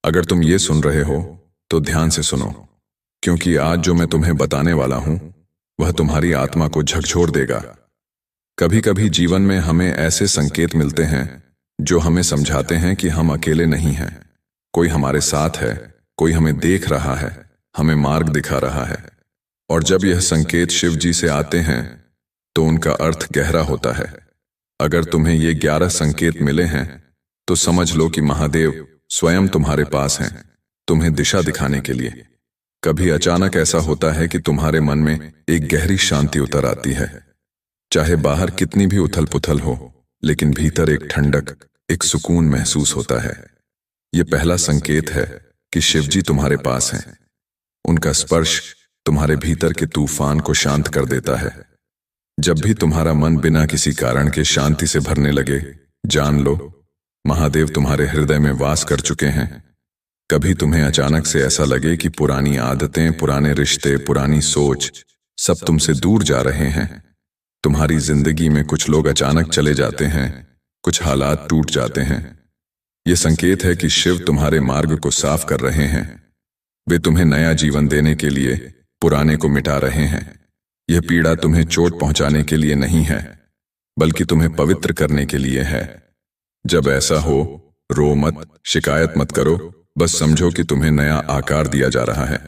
अगर तुम ये सुन रहे हो तो ध्यान से सुनो, क्योंकि आज जो मैं तुम्हें बताने वाला हूं वह तुम्हारी आत्मा को झकझोर देगा। कभी कभी जीवन में हमें ऐसे संकेत मिलते हैं जो हमें समझाते हैं कि हम अकेले नहीं हैं। कोई हमारे साथ है, कोई हमें देख रहा है, हमें मार्ग दिखा रहा है। और जब यह संकेत शिव जी से आते हैं तो उनका अर्थ गहरा होता है। अगर तुम्हें ये 11 संकेत मिले हैं तो समझ लो कि महादेव स्वयं तुम्हारे पास हैं, तुम्हें दिशा दिखाने के लिए। कभी अचानक ऐसा होता है कि तुम्हारे मन में एक गहरी शांति उतर आती है। चाहे बाहर कितनी भी उथल पुथल हो, लेकिन भीतर एक ठंडक, एक सुकून महसूस होता है। यह पहला संकेत है कि शिव जी तुम्हारे पास हैं। उनका स्पर्श तुम्हारे भीतर के तूफान को शांत कर देता है। जब भी तुम्हारा मन बिना किसी कारण के शांति से भरने लगे, जान लो महादेव तुम्हारे हृदय में वास कर चुके हैं। कभी तुम्हें अचानक से ऐसा लगे कि पुरानी आदतें, पुराने रिश्ते, पुरानी सोच सब तुमसे दूर जा रहे हैं। तुम्हारी जिंदगी में कुछ लोग अचानक चले जाते हैं, कुछ हालात टूट जाते हैं। यह संकेत है कि शिव तुम्हारे मार्ग को साफ कर रहे हैं। वे तुम्हें नया जीवन देने के लिए पुराने को मिटा रहे हैं। यह पीड़ा तुम्हें चोट पहुंचाने के लिए नहीं है, बल्कि तुम्हें पवित्र करने के लिए है। जब ऐसा हो, रो मत, शिकायत मत करो, बस समझो कि तुम्हें नया आकार दिया जा रहा है।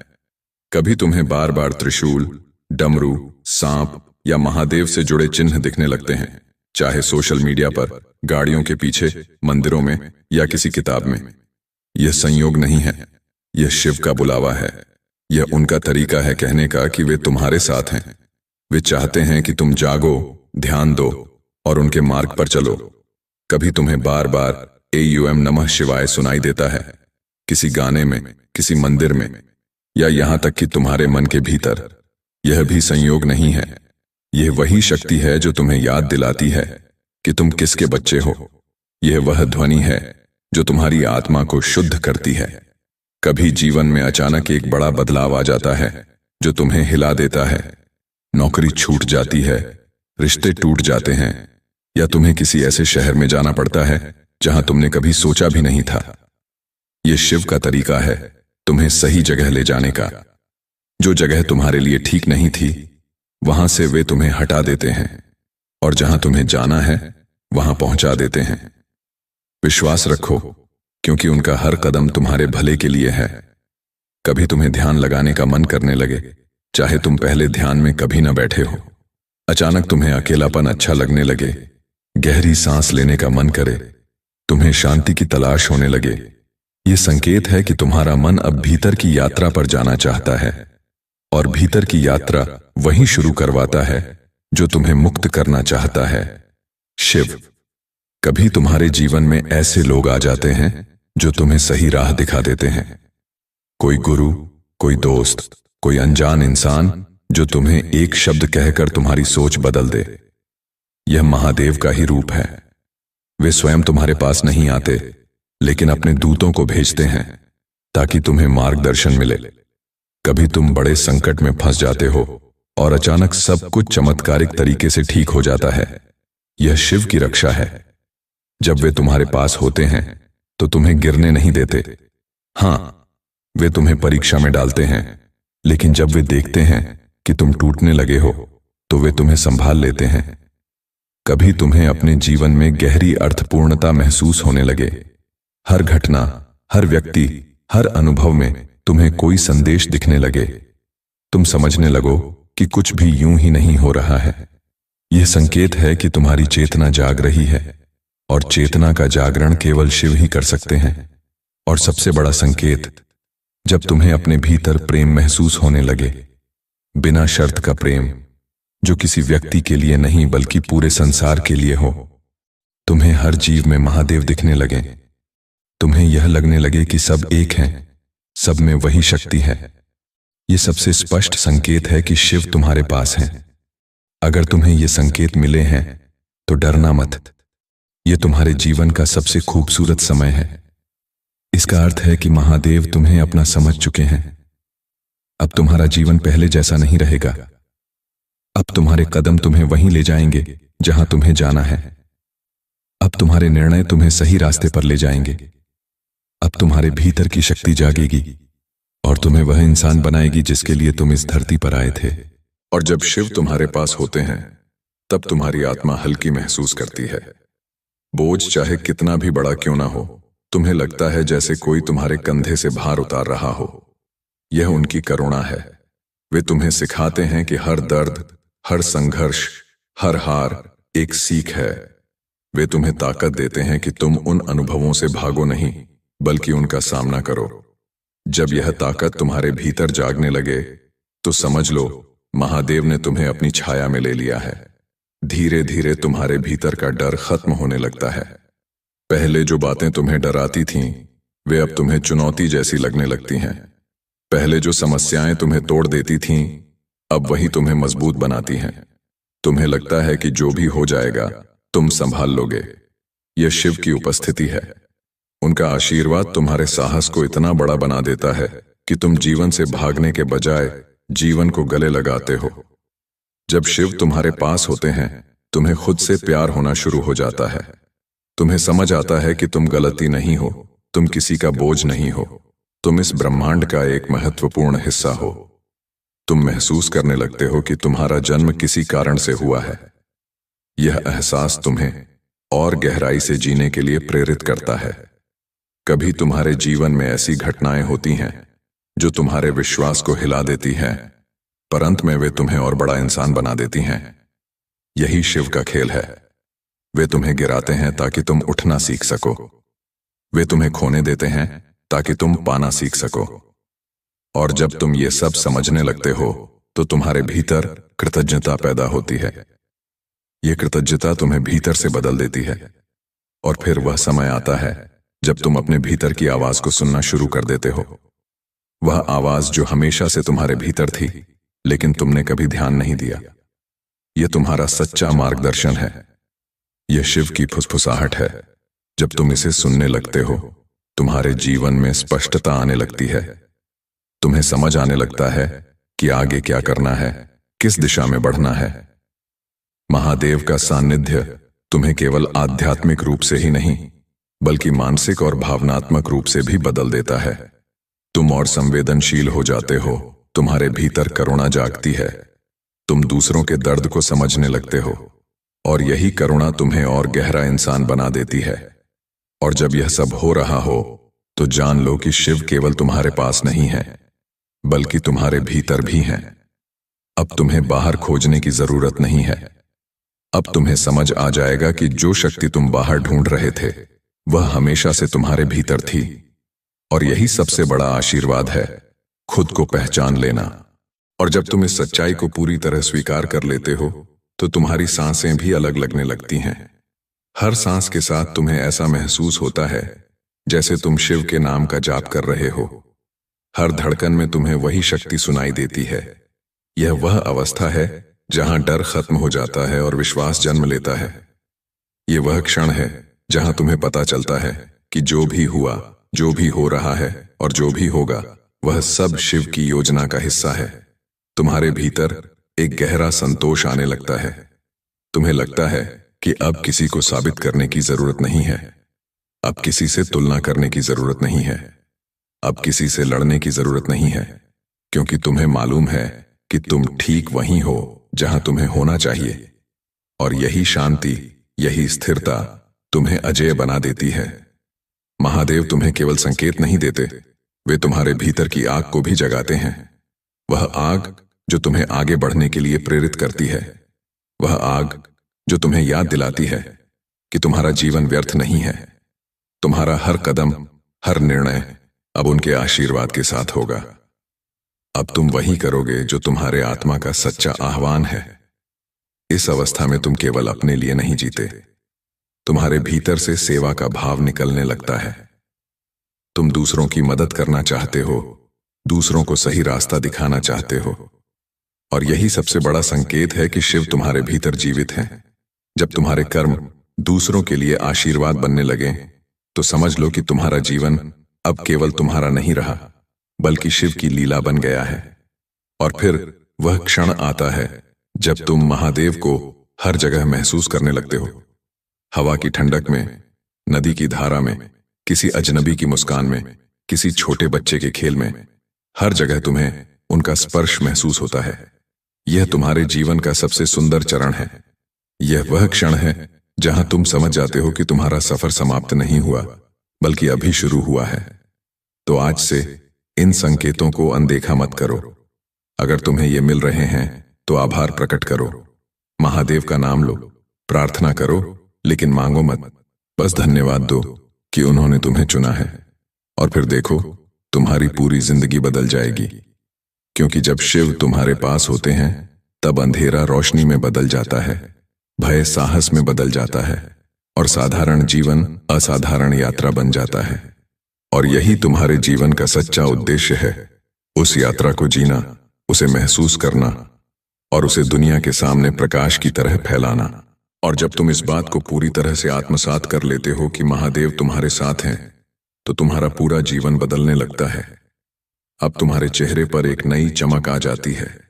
कभी तुम्हें बार बार त्रिशूल, डमरू, सांप या महादेव से जुड़े चिन्ह दिखने लगते हैं, चाहे सोशल मीडिया पर, गाड़ियों के पीछे, मंदिरों में या किसी किताब में। यह संयोग नहीं है, यह शिव का बुलावा है। यह उनका तरीका है कहने का कि वे तुम्हारे साथ हैं। वे चाहते हैं कि तुम जागो, ध्यान दो और उनके मार्ग पर चलो। कभी तुम्हें बार बार AUM नमः शिवाय सुनाई देता है, किसी गाने में, किसी मंदिर में, या यहां तक कि तुम्हारे मन के भीतर। यह भी संयोग नहीं है, यह वही शक्ति है जो तुम्हें याद दिलाती है कि तुम किसके बच्चे हो। यह वह ध्वनि है जो तुम्हारी आत्मा को शुद्ध करती है। कभी जीवन में अचानक एक बड़ा बदलाव आ जाता है जो तुम्हें हिला देता है। नौकरी छूट जाती है, रिश्ते टूट जाते हैं, या तुम्हें किसी ऐसे शहर में जाना पड़ता है जहां तुमने कभी सोचा भी नहीं था। यह शिव का तरीका है तुम्हें सही जगह ले जाने का। जो जगह तुम्हारे लिए ठीक नहीं थी, वहां से वे तुम्हें हटा देते हैं, और जहां तुम्हें जाना है वहां पहुंचा देते हैं। विश्वास रखो, क्योंकि उनका हर कदम तुम्हारे भले के लिए है। कभी तुम्हें ध्यान लगाने का मन करने लगे, चाहे तुम पहले ध्यान में कभी न बैठे हो। अचानक तुम्हें अकेलापन अच्छा लगने लगे, गहरी सांस लेने का मन करे, तुम्हें शांति की तलाश होने लगे। यह संकेत है कि तुम्हारा मन अब भीतर की यात्रा पर जाना चाहता है, और भीतर की यात्रा वहीं शुरू करवाता है जो तुम्हें मुक्त करना चाहता है, शिव। कभी तुम्हारे जीवन में ऐसे लोग आ जाते हैं जो तुम्हें सही राह दिखा देते हैं। कोई गुरु, कोई दोस्त, कोई अनजान इंसान जो तुम्हें एक शब्द कहकर तुम्हारी सोच बदल दे। यह महादेव का ही रूप है। वे स्वयं तुम्हारे पास नहीं आते, लेकिन अपने दूतों को भेजते हैं ताकि तुम्हें मार्गदर्शन मिले। कभी तुम बड़े संकट में फंस जाते हो और अचानक सब कुछ चमत्कारिक तरीके से ठीक हो जाता है। यह शिव की रक्षा है। जब वे तुम्हारे पास होते हैं तो तुम्हें गिरने नहीं देते। हां, वे तुम्हें परीक्षा में डालते हैं, लेकिन जब वे देखते हैं कि तुम टूटने लगे हो तो वे तुम्हें संभाल लेते हैं। कभी तुम्हें अपने जीवन में गहरी अर्थपूर्णता महसूस होने लगे। हर घटना, हर व्यक्ति, हर अनुभव में तुम्हें कोई संदेश दिखने लगे। तुम समझने लगो कि कुछ भी यूं ही नहीं हो रहा है। यह संकेत है कि तुम्हारी चेतना जाग रही है, और चेतना का जागरण केवल शिव ही कर सकते हैं। और सबसे बड़ा संकेत, जब तुम्हें अपने भीतर प्रेम महसूस होने लगे, बिना शर्त का प्रेम, जो किसी व्यक्ति के लिए नहीं बल्कि पूरे संसार के लिए हो। तुम्हें हर जीव में महादेव दिखने लगे। तुम्हें यह लगने लगे कि सब एक हैं, सब में वही शक्ति है। यह सबसे स्पष्ट संकेत है कि शिव तुम्हारे पास हैं। अगर तुम्हें ये संकेत मिले हैं तो डरना मत। यह तुम्हारे जीवन का सबसे खूबसूरत समय है। इसका अर्थ है कि महादेव तुम्हें अपना समझ चुके हैं। अब तुम्हारा जीवन पहले जैसा नहीं रहेगा। अब तुम्हारे कदम तुम्हें वहीं ले जाएंगे जहां तुम्हें जाना है। अब तुम्हारे निर्णय तुम्हें सही रास्ते पर ले जाएंगे। अब तुम्हारे भीतर की शक्ति जागेगी और तुम्हें वह इंसान बनाएगी जिसके लिए तुम इस धरती पर आए थे। और जब शिव तुम्हारे पास होते हैं तब तुम्हारी आत्मा हल्की महसूस करती है। बोझ चाहे कितना भी बड़ा क्यों ना हो, तुम्हें लगता है जैसे कोई तुम्हारे कंधे से भार उतार रहा हो। यह उनकी करुणा है। वे तुम्हें सिखाते हैं कि हर दर्द, हर संघर्ष, हर हार एक सीख है। वे तुम्हें ताकत देते हैं कि तुम उन अनुभवों से भागो नहीं, बल्कि उनका सामना करो। जब यह ताकत तुम्हारे भीतर जागने लगे तो समझ लो महादेव ने तुम्हें अपनी छाया में ले लिया है। धीरे धीरे तुम्हारे भीतर का डर खत्म होने लगता है। पहले जो बातें तुम्हें डराती थीं, वे अब तुम्हें चुनौती जैसी लगने लगती हैं। पहले जो समस्याएं तुम्हें तोड़ देती थीं, अब वही तुम्हें मजबूत बनाती हैं। तुम्हें लगता है कि जो भी हो जाएगा तुम संभाल लोगे। यह शिव की उपस्थिति है। उनका आशीर्वाद तुम्हारे साहस को इतना बड़ा बना देता है कि तुम जीवन से भागने के बजाय जीवन को गले लगाते हो। जब शिव तुम्हारे पास होते हैं, तुम्हें खुद से प्यार होना शुरू हो जाता है। तुम्हें समझ आता है कि तुम गलती नहीं हो, तुम किसी का बोझ नहीं हो, तुम इस ब्रह्मांड का एक महत्वपूर्ण हिस्सा हो। तुम महसूस करने लगते हो कि तुम्हारा जन्म किसी कारण से हुआ है। यह एहसास तुम्हें और गहराई से जीने के लिए प्रेरित करता है। कभी तुम्हारे जीवन में ऐसी घटनाएं होती हैं जो तुम्हारे विश्वास को हिला देती हैं, पर अंत में वे तुम्हें और बड़ा इंसान बना देती हैं। यही शिव का खेल है। वे तुम्हें गिराते हैं ताकि तुम उठना सीख सको। वे तुम्हें खोने देते हैं ताकि तुम पाना सीख सको। और जब तुम ये सब समझने लगते हो तो तुम्हारे भीतर कृतज्ञता पैदा होती है। ये कृतज्ञता तुम्हें भीतर से बदल देती है। और फिर वह समय आता है जब तुम अपने भीतर की आवाज को सुनना शुरू कर देते हो। वह आवाज जो हमेशा से तुम्हारे भीतर थी, लेकिन तुमने कभी ध्यान नहीं दिया। यह तुम्हारा सच्चा मार्गदर्शन है। यह शिव की फुसफुसाहट है। जब तुम इसे सुनने लगते हो, तुम्हारे जीवन में स्पष्टता आने लगती है। तुम्हें समझ आने लगता है कि आगे क्या करना है, किस दिशा में बढ़ना है। महादेव का सानिध्य तुम्हें केवल आध्यात्मिक रूप से ही नहीं, बल्कि मानसिक और भावनात्मक रूप से भी बदल देता है। तुम और संवेदनशील हो जाते हो। तुम्हारे भीतर करुणा जागती है। तुम दूसरों के दर्द को समझने लगते हो, और यही करुणा तुम्हें और गहरा इंसान बना देती है। और जब यह सब हो रहा हो तो जान लो कि शिव केवल तुम्हारे पास नहीं है, बल्कि तुम्हारे भीतर भी हैं। अब तुम्हें बाहर खोजने की जरूरत नहीं है। अब तुम्हें समझ आ जाएगा कि जो शक्ति तुम बाहर ढूंढ रहे थे, वह हमेशा से तुम्हारे भीतर थी। और यही सबसे बड़ा आशीर्वाद है, खुद को पहचान लेना। और जब तुम इस सच्चाई को पूरी तरह स्वीकार कर लेते हो तो तुम्हारी सांसें भी अलग लगने लगती हैं। हर सांस के साथ तुम्हें ऐसा महसूस होता है जैसे तुम शिव के नाम का जाप कर रहे हो। हर धड़कन में तुम्हें वही शक्ति सुनाई देती है। यह वह अवस्था है जहां डर खत्म हो जाता है और विश्वास जन्म लेता है। यह वह क्षण है जहां तुम्हें पता चलता है कि जो भी हुआ, जो भी हो रहा है और जो भी होगा, वह सब शिव की योजना का हिस्सा है। तुम्हारे भीतर एक गहरा संतोष आने लगता है। तुम्हें लगता है कि अब किसी को साबित करने की जरूरत नहीं है। अब किसी से तुलना करने की जरूरत नहीं है। अब किसी से लड़ने की जरूरत नहीं है, क्योंकि तुम्हें मालूम है कि तुम ठीक वहीं हो जहां तुम्हें होना चाहिए। और यही शांति, यही स्थिरता तुम्हें अजेय बना देती है। महादेव तुम्हें केवल संकेत नहीं देते, वे तुम्हारे भीतर की आग को भी जगाते हैं। वह आग जो तुम्हें आगे बढ़ने के लिए प्रेरित करती है। वह आग जो तुम्हें याद दिलाती है कि तुम्हारा जीवन व्यर्थ नहीं है। तुम्हारा हर कदम, हर निर्णय अब उनके आशीर्वाद के साथ होगा। अब तुम वही करोगे जो तुम्हारे आत्मा का सच्चा आह्वान है। इस अवस्था में तुम केवल अपने लिए नहीं जीते। तुम्हारे भीतर से सेवा का भाव निकलने लगता है। तुम दूसरों की मदद करना चाहते हो, दूसरों को सही रास्ता दिखाना चाहते हो। और यही सबसे बड़ा संकेत है कि शिव तुम्हारे भीतर जीवित हैं। जब तुम्हारे कर्म दूसरों के लिए आशीर्वाद बनने लगे तो समझ लो कि तुम्हारा जीवन अब केवल तुम्हारा नहीं रहा, बल्कि शिव की लीला बन गया है। और फिर वह क्षण आता है जब तुम महादेव को हर जगह महसूस करने लगते हो। हवा की ठंडक में, नदी की धारा में, किसी अजनबी की मुस्कान में, किसी छोटे बच्चे के खेल में, हर जगह तुम्हें उनका स्पर्श महसूस होता है। यह तुम्हारे जीवन का सबसे सुंदर चरण है। यह वह क्षण है जहां तुम समझ जाते हो कि तुम्हारा सफर समाप्त नहीं हुआ, बल्कि अभी शुरू हुआ है। तो आज से इन संकेतों को अनदेखा मत करो। अगर तुम्हें ये मिल रहे हैं तो आभार प्रकट करो, महादेव का नाम लो, प्रार्थना करो, लेकिन मांगो मत। बस धन्यवाद दो कि उन्होंने तुम्हें चुना है। और फिर देखो, तुम्हारी पूरी जिंदगी बदल जाएगी। क्योंकि जब शिव तुम्हारे पास होते हैं तब अंधेरा रोशनी में बदल जाता है, भय साहस में बदल जाता है, और साधारण जीवन असाधारण यात्रा बन जाता है। और यही तुम्हारे जीवन का सच्चा उद्देश्य है, उस यात्रा को जीना, उसे महसूस करना और उसे दुनिया के सामने प्रकाश की तरह फैलाना। और जब तुम इस बात को पूरी तरह से आत्मसात कर लेते हो कि महादेव तुम्हारे साथ हैं, तो तुम्हारा पूरा जीवन बदलने लगता है। अब तुम्हारे चेहरे पर एक नई चमक आ जाती है।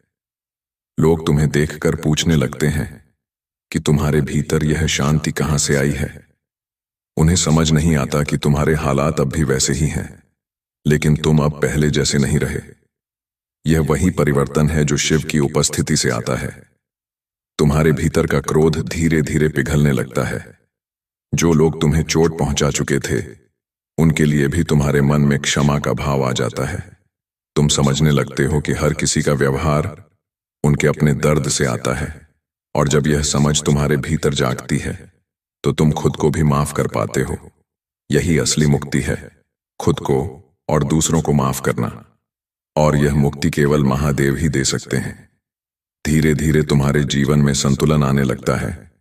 लोग तुम्हें देखकर पूछने लगते हैं कि तुम्हारे भीतर यह शांति कहां से आई है। उन्हें समझ नहीं आता कि तुम्हारे हालात अब भी वैसे ही हैं, लेकिन तुम अब पहले जैसे नहीं रहे। यह वही परिवर्तन है जो शिव की उपस्थिति से आता है। तुम्हारे भीतर का क्रोध धीरे धीरे पिघलने लगता है। जो लोग तुम्हें चोट पहुंचा चुके थे, उनके लिए भी तुम्हारे मन में क्षमा का भाव आ जाता है। तुम समझने लगते हो कि हर किसी का व्यवहार उनके अपने दर्द से आता है। और जब यह समझ तुम्हारे भीतर जागती है, तो तुम खुद को भी माफ कर पाते हो। यही असली मुक्ति है, खुद को और दूसरों को माफ करना। और यह मुक्ति केवल महादेव ही दे सकते हैं। धीरे धीरे तुम्हारे जीवन में संतुलन आने लगता है।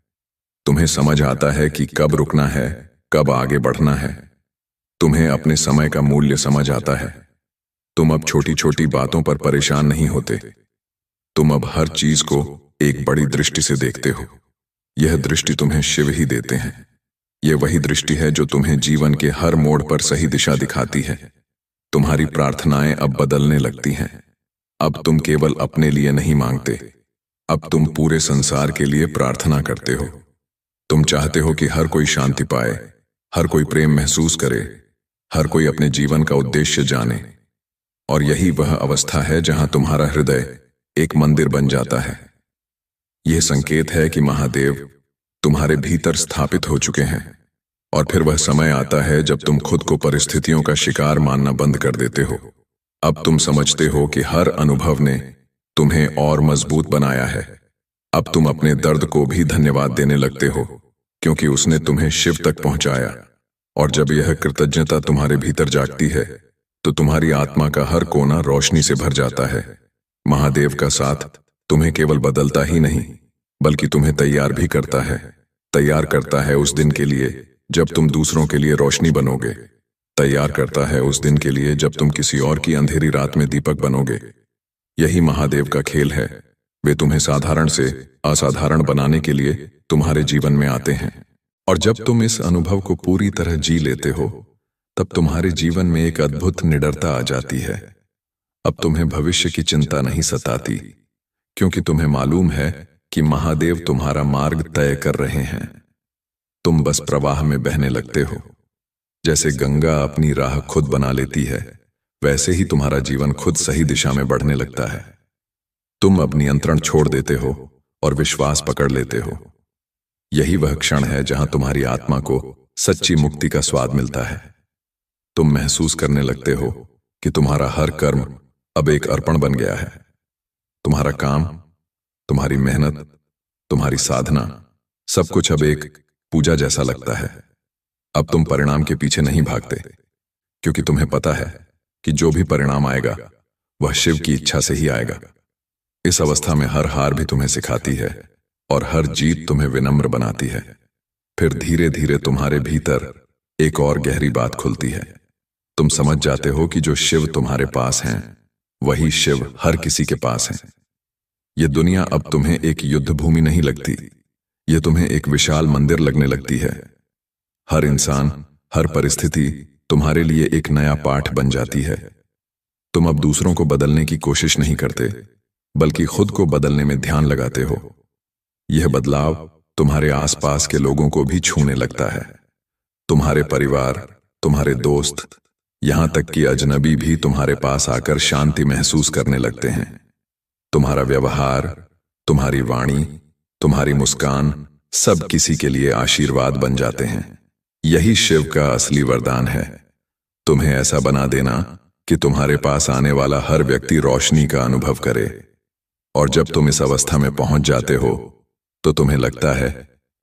तुम्हें समझ आता है कि कब रुकना है, कब आगे बढ़ना है। तुम्हें अपने समय का मूल्य समझ आता है। तुम अब छोटी छोटी बातों पर परेशान नहीं होते। तुम अब हर चीज को एक बड़ी दृष्टि से देखते हो। यह दृष्टि तुम्हें शिव ही देते हैं। यह वही दृष्टि है जो तुम्हें जीवन के हर मोड़ पर सही दिशा दिखाती है। तुम्हारी प्रार्थनाएं अब बदलने लगती हैं। अब तुम केवल अपने लिए नहीं मांगते, अब तुम पूरे संसार के लिए प्रार्थना करते हो। तुम चाहते हो कि हर कोई शांति पाए, हर कोई प्रेम महसूस करे, हर कोई अपने जीवन का उद्देश्य जाने। और यही वह अवस्था है जहां तुम्हारा हृदय एक मंदिर बन जाता है। यह संकेत है कि महादेव तुम्हारे भीतर स्थापित हो चुके हैं। और फिर वह समय आता है जब तुम खुद को परिस्थितियों का शिकार मानना बंद कर देते हो। अब तुम समझते हो कि हर अनुभव ने तुम्हें और मजबूत बनाया है। अब तुम अपने दर्द को भी धन्यवाद देने लगते हो, क्योंकि उसने तुम्हें शिव तक पहुंचाया। और जब यह कृतज्ञता तुम्हारे भीतर जागती है, तो तुम्हारी आत्मा का हर कोना रोशनी से भर जाता है। महादेव का साथ तुम्हें केवल बदलता ही नहीं, बल्कि तुम्हें तैयार भी करता है। तैयार करता है उस दिन के लिए जब तुम दूसरों के लिए रोशनी बनोगे। तैयार करता है उस दिन के लिए जब तुम किसी और की अंधेरी रात में दीपक बनोगे। यही महादेव का खेल है। वे तुम्हें साधारण से असाधारण बनाने के लिए तुम्हारे जीवन में आते हैं। और जब तुम इस अनुभव को पूरी तरह जी लेते हो, तब तुम्हारे जीवन में एक अद्भुत निडरता आ जाती है। अब तुम्हें भविष्य की चिंता नहीं सताती, क्योंकि तुम्हें मालूम है कि महादेव तुम्हारा मार्ग तय कर रहे हैं। तुम बस प्रवाह में बहने लगते हो। जैसे गंगा अपनी राह खुद बना लेती है, वैसे ही तुम्हारा जीवन खुद सही दिशा में बढ़ने लगता है। तुम अब नियंत्रण छोड़ देते हो और विश्वास पकड़ लेते हो। यही वह क्षण है जहां तुम्हारी आत्मा को सच्ची मुक्ति का स्वाद मिलता है। तुम महसूस करने लगते हो कि तुम्हारा हर कर्म अब एक अर्पण बन गया है। तुम्हारा काम, तुम्हारी मेहनत, तुम्हारी साधना, सब कुछ अब एक पूजा जैसा लगता है। अब तुम परिणाम के पीछे नहीं भागते, क्योंकि तुम्हें पता है कि जो भी परिणाम आएगा वह शिव की इच्छा से ही आएगा। इस अवस्था में हर हार भी तुम्हें सिखाती है और हर जीत तुम्हें विनम्र बनाती है। फिर धीरे धीरे तुम्हारे भीतर एक और गहरी बात खुलती है। तुम समझ जाते हो कि जो शिव तुम्हारे पास हैं, वही शिव हर किसी के पास हैं। यह दुनिया अब तुम्हें एक युद्ध भूमि नहीं लगती, यह तुम्हें एक विशाल मंदिर लगने लगती है। हर इंसान, हर परिस्थिति तुम्हारे लिए एक नया पाठ बन जाती है। तुम अब दूसरों को बदलने की कोशिश नहीं करते, बल्कि खुद को बदलने में ध्यान लगाते हो। यह बदलाव तुम्हारे आसपास के लोगों को भी छूने लगता है। तुम्हारे परिवार, तुम्हारे दोस्त, यहां तक कि अजनबी भी तुम्हारे पास आकर शांति महसूस करने लगते हैं। तुम्हारा व्यवहार, तुम्हारी वाणी, तुम्हारी मुस्कान सब किसी के लिए आशीर्वाद बन जाते हैं। यही शिव का असली वरदान है, तुम्हें ऐसा बना देना कि तुम्हारे पास आने वाला हर व्यक्ति रोशनी का अनुभव करे। और जब तुम इस अवस्था में पहुंच जाते हो तो तुम्हें लगता है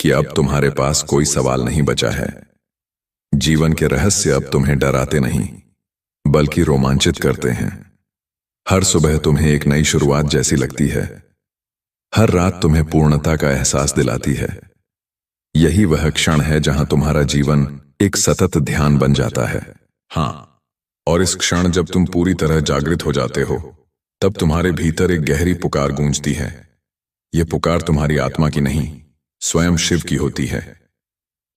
कि अब तुम्हारे पास कोई सवाल नहीं बचा है। जीवन के रहस्य अब तुम्हें डराते नहीं बल्कि रोमांचित करते हैं। हर सुबह तुम्हें एक नई शुरुआत जैसी लगती है। हर रात तुम्हें पूर्णता का एहसास दिलाती है। यही वह क्षण है जहां तुम्हारा जीवन एक सतत ध्यान बन जाता है। हाँ, और इस क्षण जब तुम पूरी तरह जागृत हो जाते हो तब तुम्हारे भीतर एक गहरी पुकार गूंजती है। यह पुकार तुम्हारी आत्मा की नहीं, स्वयं शिव की होती है।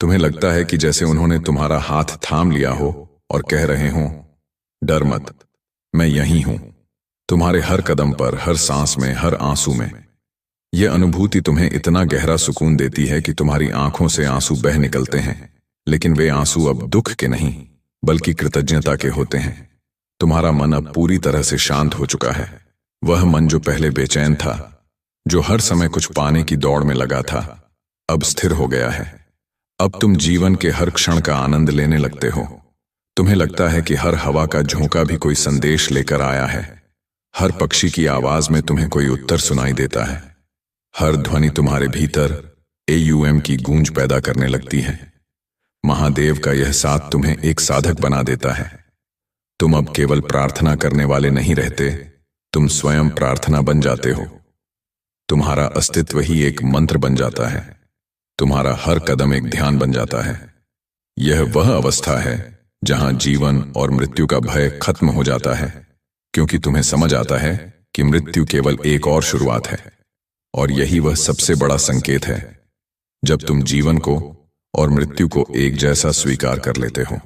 तुम्हें लगता है कि जैसे उन्होंने तुम्हारा हाथ थाम लिया हो और कह रहे हों, डर मत, मैं यहीं हूं, तुम्हारे हर कदम पर, हर सांस में, हर आंसू में। यह अनुभूति तुम्हें इतना गहरा सुकून देती है कि तुम्हारी आंखों से आंसू बह निकलते हैं, लेकिन वे आंसू अब दुख के नहीं बल्कि कृतज्ञता के होते हैं। तुम्हारा मन अब पूरी तरह से शांत हो चुका है। वह मन जो पहले बेचैन था, जो हर समय कुछ पाने की दौड़ में लगा था, अब स्थिर हो गया है। अब तुम जीवन के हर क्षण का आनंद लेने लगते हो। तुम्हें लगता है कि हर हवा का झोंका भी कोई संदेश लेकर आया है। हर पक्षी की आवाज में तुम्हें कोई उत्तर सुनाई देता है। हर ध्वनि तुम्हारे भीतर AUM की गूंज पैदा करने लगती है। महादेव का यह साथ तुम्हें एक साधक बना देता है। तुम अब केवल प्रार्थना करने वाले नहीं रहते, तुम स्वयं प्रार्थना बन जाते हो। तुम्हारा अस्तित्व ही एक मंत्र बन जाता है। तुम्हारा हर कदम एक ध्यान बन जाता है। यह वह अवस्था है जहां जीवन और मृत्यु का भय खत्म हो जाता है, क्योंकि तुम्हें समझ आता है कि मृत्यु केवल एक और शुरुआत है। और यही वह सबसे बड़ा संकेत है जब तुम जीवन को और मृत्यु को एक जैसा स्वीकार कर लेते हो।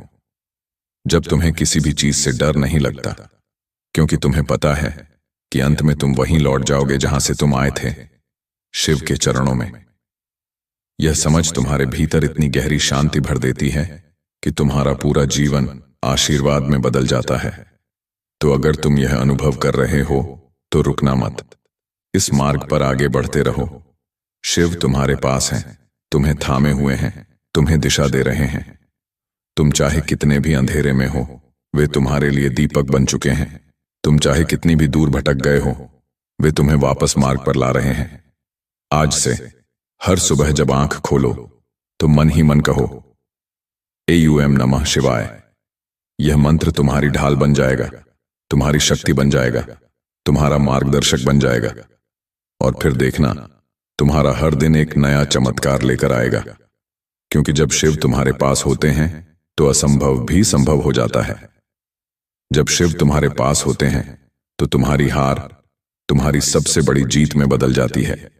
जब तुम्हें किसी भी चीज से डर नहीं लगता, क्योंकि तुम्हें पता है कि अंत में तुम वहीं लौट जाओगे जहां से तुम आए थे, शिव के चरणों में। यह समझ तुम्हारे भीतर इतनी गहरी शांति भर देती है कि तुम्हारा पूरा जीवन आशीर्वाद में बदल जाता है। तो अगर तुम यह अनुभव कर रहे हो तो रुकना मत, इस मार्ग पर आगे बढ़ते रहो। शिव तुम्हारे पास हैं, तुम्हें थामे हुए हैं, तुम्हें दिशा दे रहे हैं। तुम चाहे कितने भी अंधेरे में हो, वे तुम्हारे लिए दीपक बन चुके हैं। तुम चाहे कितनी भी दूर भटक गए हो, वे तुम्हें वापस मार्ग पर ला रहे हैं। आज से हर सुबह जब आंख खोलो तो मन ही मन कहो, AUM नमः शिवाय। यह मंत्र तुम्हारी ढाल बन जाएगा, तुम्हारी शक्ति बन जाएगा, तुम्हारा मार्गदर्शक बन जाएगा। और फिर देखना, तुम्हारा हर दिन एक नया चमत्कार लेकर आएगा। क्योंकि जब शिव तुम्हारे पास होते हैं तो असंभव भी संभव हो जाता है। जब शिव तुम्हारे पास होते हैं तो तुम्हारी हार तुम्हारी सबसे बड़ी जीत में बदल जाती है।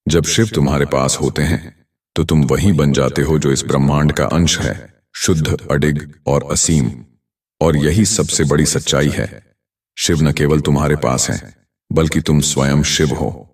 जब शिव तुम्हारे पास होते हैं तो तुम वही बन जाते हो जो इस ब्रह्मांड का अंश है, शुद्ध, अडिग और असीम। और यही सबसे बड़ी सच्चाई है, शिव न केवल तुम्हारे पास हैं, बल्कि तुम स्वयं शिव हो।